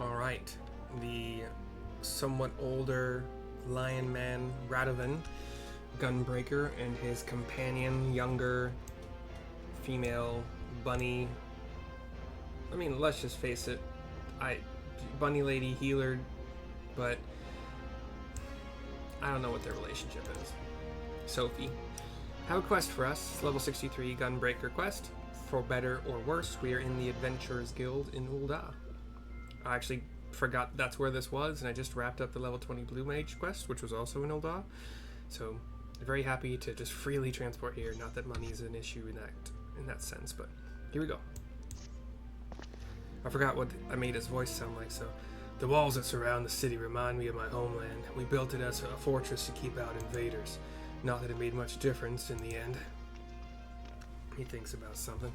Alright. The somewhat older lion man, Radovan, Gunbreaker, and his companion, younger female bunny. I mean, let's just face it. Bunny lady healer, but I don't know what their relationship is. Sophie. Have a quest for us. Level 63 Gunbreaker quest. For better or worse, we are in the Adventurers Guild in Ul'dah. I actually forgot that's where this was, and I just wrapped up the level 20 Blue Mage quest, which was also in Ul'dah. So, very happy to just freely transport here. Not that money is an issue in that sense, but here we go. I forgot what I made his voice sound like, so... The walls that surround the city remind me of my homeland. We built it as a fortress to keep out invaders. Not that it made much difference in the end. He thinks about something.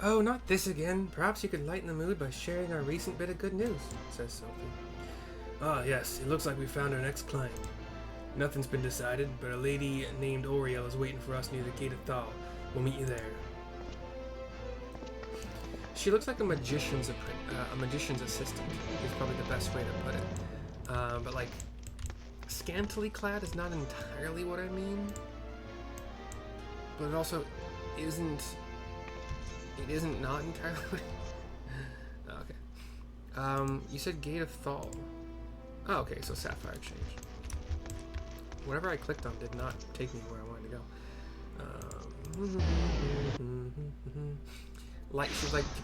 Oh, not this again. Perhaps you could lighten the mood by sharing our recent bit of good news, says Sophie. Ah, yes. It looks like we found our next client. Nothing's been decided, but a lady named Oriel is waiting for us near the Gate of Thal. We'll meet you there. She looks like a magician's assistant, is probably the best way to put it. But like, scantily clad is not entirely what I mean. But it also isn't. It isn't not entirely. Okay. You said Gate of Thal. Oh, okay. So Sapphire Exchange. Whatever I clicked on did not take me where I wanted to go.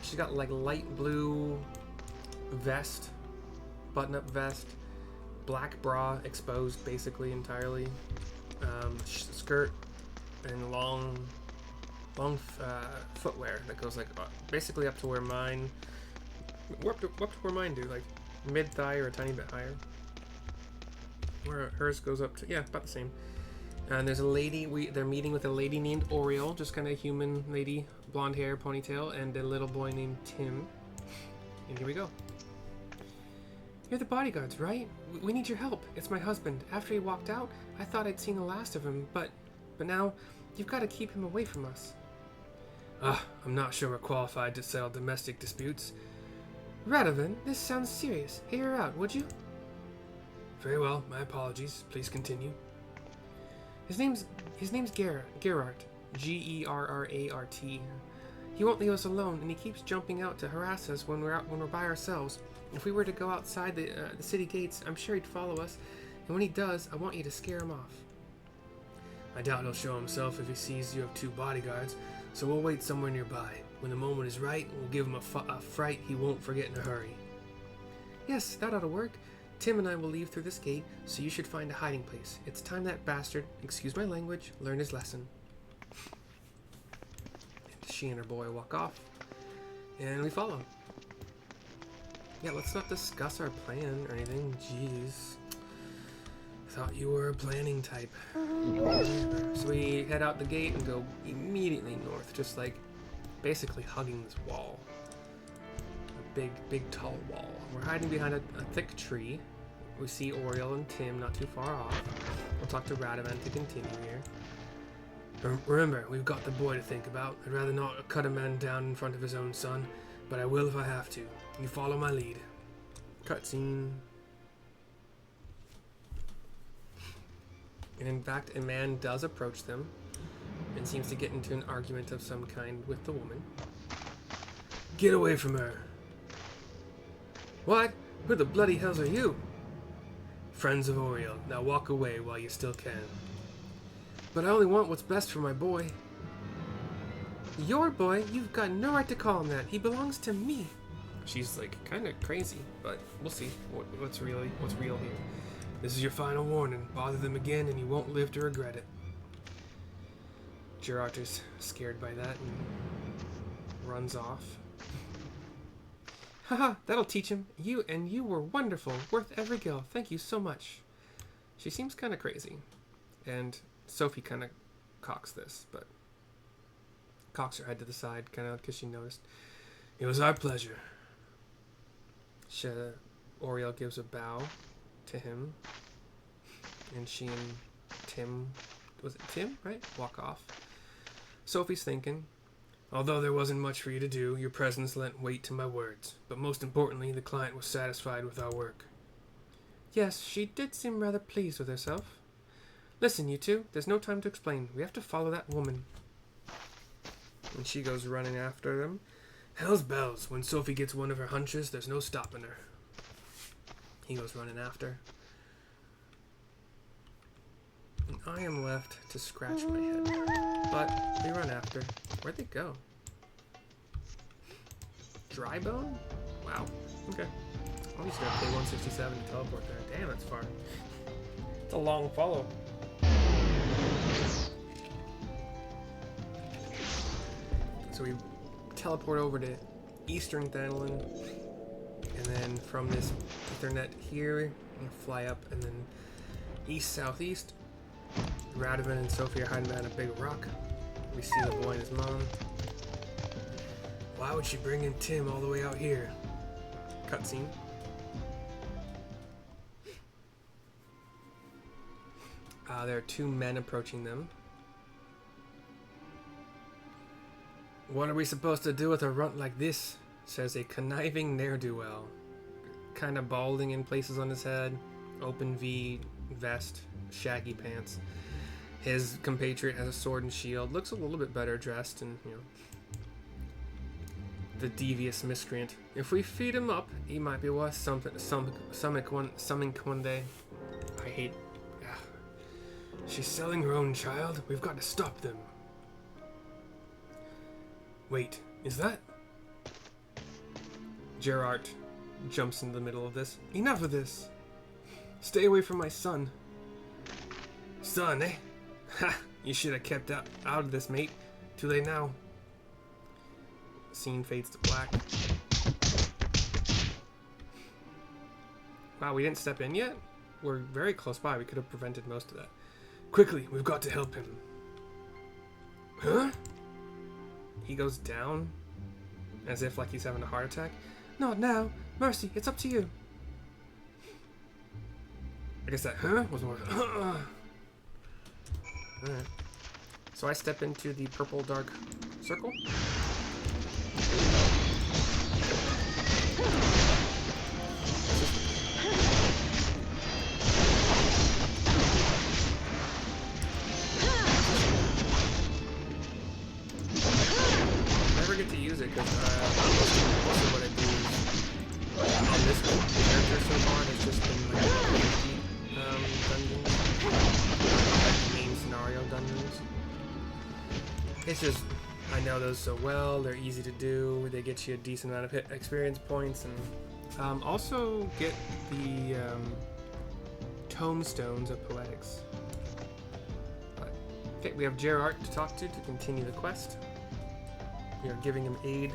She's got like light blue vest, button-up vest, black bra exposed basically entirely, skirt, and long footwear that goes like basically up to where mine, up to where mine do, like mid thigh or a tiny bit higher. Where hers goes up to, yeah, about the same. And there's a lady, they're meeting with a lady named Oriel, just kind of human lady, blonde hair, ponytail, and a little boy named Tim. And here we go. You're the bodyguards, right? We need your help. It's my husband. After he walked out, I thought I'd seen the last of him, but now, you've got to keep him away from us. I'm not sure we're qualified to settle domestic disputes. Radovan, this sounds serious. Hear her out, would you? Very well, my apologies. Please continue. His name's Gerart. Gerrart. He won't leave us alone, and he keeps jumping out to harass us when we're by ourselves. If we were to go outside the city gates, I'm sure he'd follow us, and when he does, I want you to scare him off. I doubt he'll show himself if he sees you have two bodyguards, so we'll wait somewhere nearby. When the moment is right, we'll give him a fright he won't forget in a hurry. Yes, that ought to work. Tim and I will leave through this gate, so you should find a hiding place. It's time that bastard, excuse my language, learned his lesson. And she and her boy walk off, and we follow. Yeah, let's not discuss our plan or anything. Jeez. Thought you were a planning type. So we head out the gate and go immediately north, just like basically hugging this wall. A big tall wall. We're hiding behind a thick tree. We see Oriel and Tim not too far off. We'll talk to Radovan to continue here. Remember, we've got the boy to think about. I'd rather not cut a man down in front of his own son, but I will if I have to. You follow my lead. Cutscene. And in fact, a man does approach them and seems to get into an argument of some kind with the woman. Get away from her. What? Who the bloody hells are you? Friends of Oriel. Now walk away while you still can. But I only want what's best for my boy. Your boy? You've got no right to call him that. He belongs to me. She's like kind of crazy, but we'll see what's real here. This is your final warning. Bother them again and you won't live to regret it. Gerart is scared by that and runs off. Haha, that'll teach him. You were wonderful. Worth every gil. Thank you so much. She seems kind of crazy. And Sophie kind of cocks this, but cocks her head to the side, kind of because she noticed. It was our pleasure. Oriel gives a bow to him. And she and Tim, was it Tim, right? Walk off. Sophie's thinking, Although there wasn't much for you to do, your presence lent weight to my words. But most importantly, the client was satisfied with our work. Yes, she did seem rather pleased with herself. Listen, you two, there's no time to explain. We have to follow that woman. And she goes running after them. Hell's bells. When Sophie gets one of her hunches, there's no stopping her. He goes running after. And I am left to scratch my head. But they run after. Where'd they go? Dry bone? Wow. Okay. I'm just gonna pay 167 to teleport there. Damn, that's far. It's a long follow. So we teleport over to Eastern Thanolin, and then from this Ethernet here, we fly up, and then east-southeast. Radovan and Sophie are hiding behind a big rock. We see the boy and his mom. Why would she bring in Tim all the way out here? Cutscene. There are two men approaching them. What are we supposed to do with a runt like this? Says a conniving ne'er-do-well. Kind of balding in places on his head. Open V vest. Shaggy pants. His compatriot has a sword and shield. Looks a little bit better dressed, and the devious miscreant. If we feed him up, he might be worth something. Something one day. I hate. She's selling her own child. We've got to stop them. Wait, is that? Gerard jumps into the middle of this. Enough of this. Stay away from my son. Son, eh? Ha! You should have kept out of this, mate. Too late now. Scene fades to black. Wow, we didn't step in yet? We're very close by. We could have prevented most of that. Quickly, we've got to help him. Huh? He goes down, as if like he's having a heart attack. Not now. Mercy, it's up to you. I guess that was more. Alright. So I step into the purple dark circle. Because most of what I do on this character so far has just been dungeons, main scenario dungeons. It's just, I know those so well, they're easy to do, they get you a decent amount of hit experience points, and also get the tomestones of poetics. But, okay, we have Gerard to talk to continue the quest. We are giving him aid.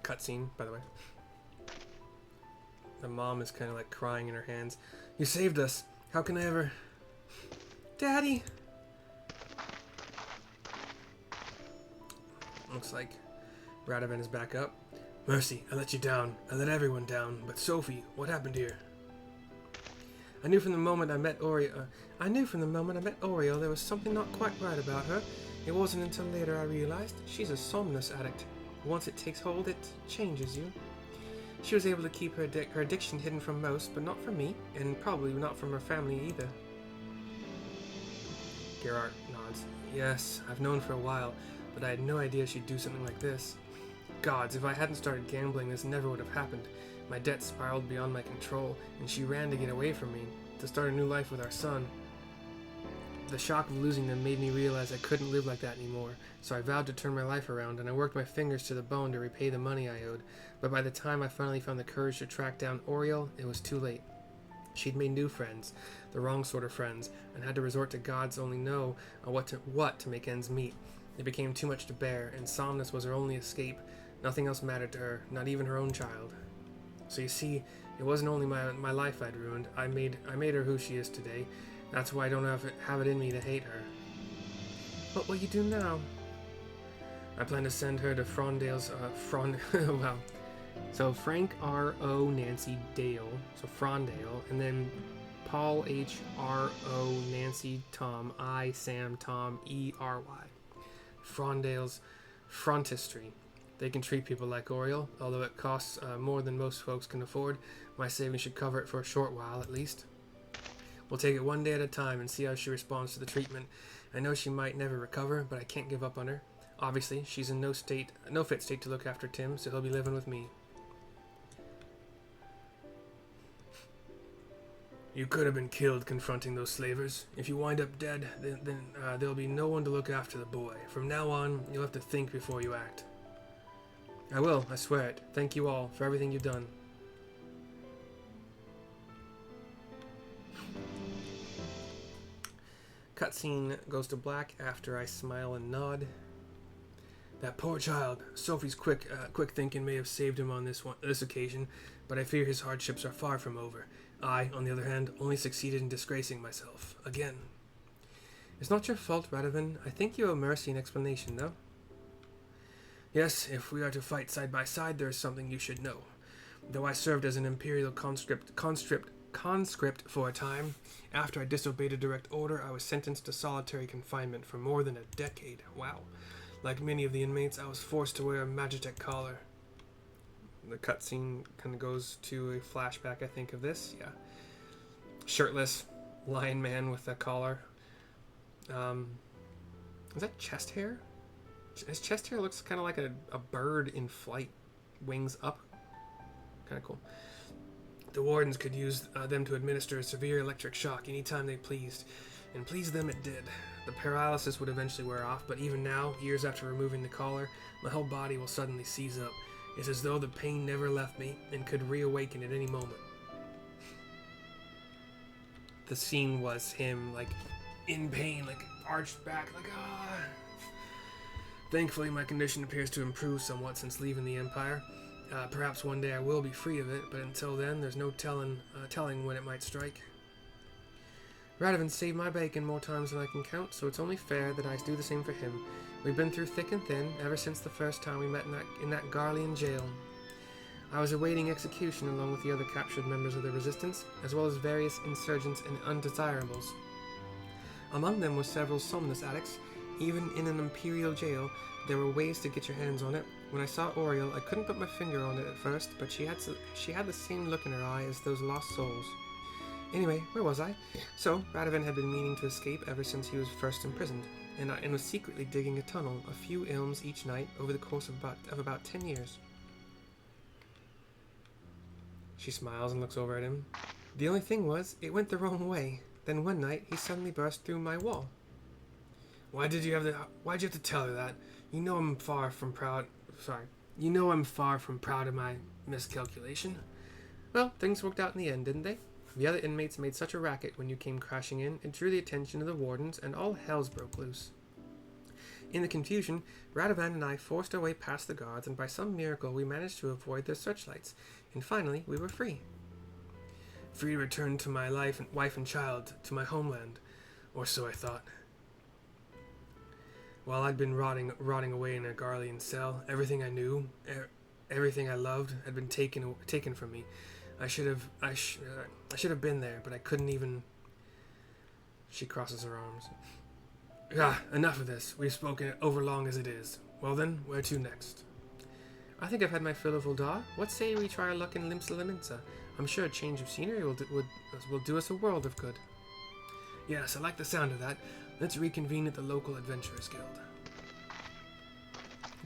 Cutscene, by the way. The mom is kind of like crying in her hands. You saved us. How can I ever... Daddy! Looks like Radovan is back up. Mercy, I let you down. I let everyone down. But Sophie, what happened here? I knew from the moment I met Oriel there was something not quite right about her. It wasn't until later I realized she's a somnus addict. Once it takes hold, it changes you. She was able to keep her addiction hidden from most, but not from me, and probably not from her family either. Gerard nods. Yes, I've known for a while, but I had no idea she'd do something like this. Gods, if I hadn't started gambling, this never would have happened. My debt spiraled beyond my control, and she ran to get away from me, to start a new life with our son. The shock of losing them made me realize I couldn't live like that anymore, so I vowed to turn my life around, and I worked my fingers to the bone to repay the money I owed. But by the time I finally found the courage to track down Oriel, it was too late. She'd made new friends, the wrong sort of friends, and had to resort to gods only know what to make ends meet. It became too much to bear, and Somnus was her only escape. Nothing else mattered to her, not even her own child. So you see, it wasn't only my life I'd ruined. I made her who she is today. That's why I don't have it in me to hate her. What will you do now? I plan to send her to Frondale's wow. So Frank R.O. Nancy Dale, so Frondale, and then Paul H.R.O. Nancy Tom I Sam Tom E.R.Y. Frondale's Frontistry. They can treat people like Oriole, although it costs more than most folks can afford. My savings should cover it for a short while, at least. We'll take it one day at a time and see how she responds to the treatment. I know she might never recover, but I can't give up on her. Obviously, she's in no fit state to look after Tim, so he'll be living with me. You could have been killed confronting those slavers. If you wind up dead, then there'll be no one to look after the boy. From now on, you'll have to think before you act. I will, I swear it. Thank you all for everything you've done. Cutscene goes to black after I smile and nod. That poor child. Sophie's quick thinking may have saved him on this occasion, but I fear his hardships are far from over. I, on the other hand, only succeeded in disgracing myself. Again. It's not your fault, Radovan. I think you owe Mercy an explanation, though. Yes, if we are to fight side by side, there is something you should know. Though I served as an Imperial conscript for a time, after I disobeyed a direct order, I was sentenced to solitary confinement for more than a decade. Wow. Like many of the inmates, I was forced to wear a Magitech collar. The cutscene kind of goes to a flashback, I think, of this. Yeah. Shirtless lion man with a collar. Is that chest hair? His chest hair looks kind of like a bird in flight. Wings up. Kind of cool. The wardens could use them to administer a severe electric shock anytime they pleased. And please them it did. The paralysis would eventually wear off, but even now, years after removing the collar, my whole body will suddenly seize up. It's as though the pain never left me and could reawaken at any moment. The scene was him, like, in pain, like, arched back, like, ah. Thankfully, my condition appears to improve somewhat since leaving the Empire. Perhaps one day I will be free of it, but until then, there's no telling when it might strike. Radovan saved my bacon more times than I can count, so it's only fair that I do the same for him. We've been through thick and thin, ever since the first time we met in that Garlean jail. I was awaiting execution along with the other captured members of the Resistance, as well as various insurgents and undesirables. Among them were several somnus addicts. Even in an Imperial jail, there were ways to get your hands on it. When I saw Oriole, I couldn't put my finger on it at first, but she had the same look in her eye as those lost souls. Anyway, where was I? So, Radovan had been meaning to escape ever since he was first imprisoned, and was secretly digging a tunnel, a few ilms each night, over the course of about 10 years. She smiles and looks over at him. The only thing was, it went the wrong way. Then one night, he suddenly burst through my wall. Why'd you have to tell her that? You know I'm far from proud of my miscalculation. Well, things worked out in the end, didn't they? The other inmates made such a racket when you came crashing in, it drew the attention of the wardens, and all hells broke loose. In the confusion, Radovan and I forced our way past the guards, and by some miracle we managed to avoid their searchlights, and finally we were free. Free to return to my wife and child, to my homeland, or so I thought. While I'd been rotting away in a Garlean cell, everything I knew, everything I loved, had been taken from me. I should have been there, but I couldn't even. She crosses her arms. Enough of this. We've spoken it over long as it is. Well then, where to next? I think I've had my fill of Uldar. What say we try our luck in Limsa Liminsa? I'm sure a change of scenery will do us a world of good. Yes, I like the sound of that. Let's reconvene at the local Adventurers Guild.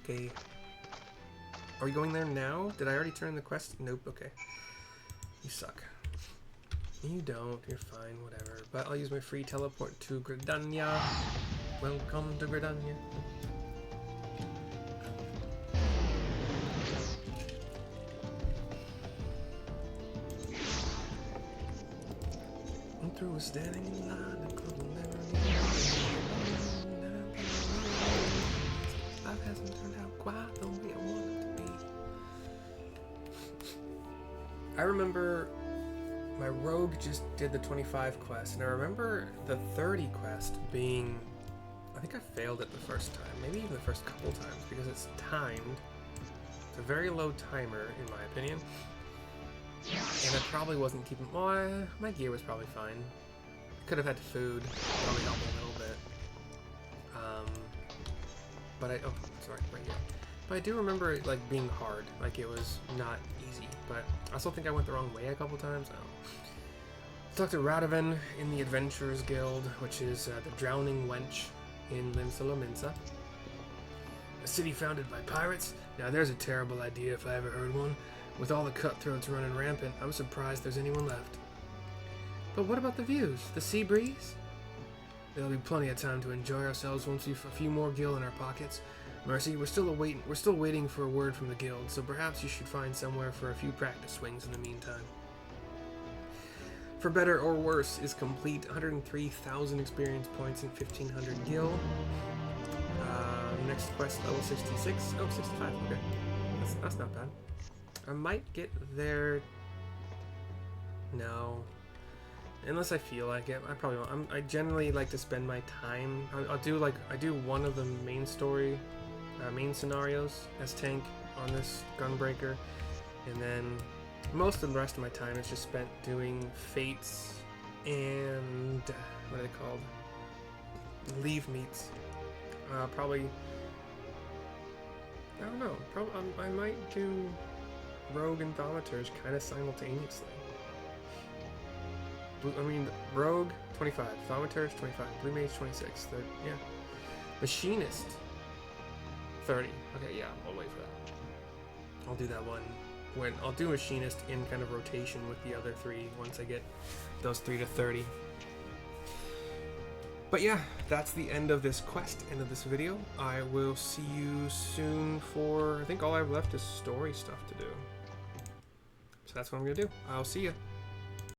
Okay. Are we going there now? Did I already turn in the quest? Nope, okay. You suck. You don't, you're fine, whatever. But I'll use my free teleport to Gridania. Welcome to Gridania. I'm through standing in line. Life hasn't turned out quite the way I want it to be. I remember my rogue just did the 25 quest, and I remember the 30 quest being, I think I failed it the first time, maybe even the first couple times, because it's timed. It's a very low timer, in my opinion. And I probably wasn't keeping... Well, my gear was probably fine. Could have had food. Probably helped a little bit. But I... Oh, sorry, right here. But I do remember it, like, being hard. Like, it was not easy. But I also think I went the wrong way a couple times. Talked to Radovan in the Adventurers Guild, which is the Drowning Wench in Limsa Lominsa. A city founded by pirates? Now there's a terrible idea if I ever heard one. With all the cutthroats running rampant, I'm surprised there's anyone left. But what about the views? The sea breeze? There'll be plenty of time to enjoy ourselves once we've a few more gil in our pockets. Mercy, we're still waiting for a word from the guild, so perhaps you should find somewhere for a few practice swings in the meantime. For better or worse is complete. 103,000 experience points and 1,500 gil. Next quest, level 66. Oh, 65. Okay, that's not bad. I might get there. No, unless I feel like it. I probably won't. I generally like to spend my time. I do one of the main story, main scenarios as tank on this Gunbreaker, and then most of the rest of my time is just spent doing fates and what are they called? Leave meets. Probably. I don't know. Probably I might do Rogue and Thaumaturge kind of simultaneously. I mean, Rogue 25, Thaumaturge 25, Blue Mage 26. Yeah, Machinist 30. Okay, yeah, I'll wait for that. I'll do that one when I'll do Machinist in kind of rotation with the other three once I get those 3 to 30. But yeah, that's the end of this quest, end of this video. I will see you soon for, I think all I have left is story stuff to do. So that's what I'm going to do. I'll see you.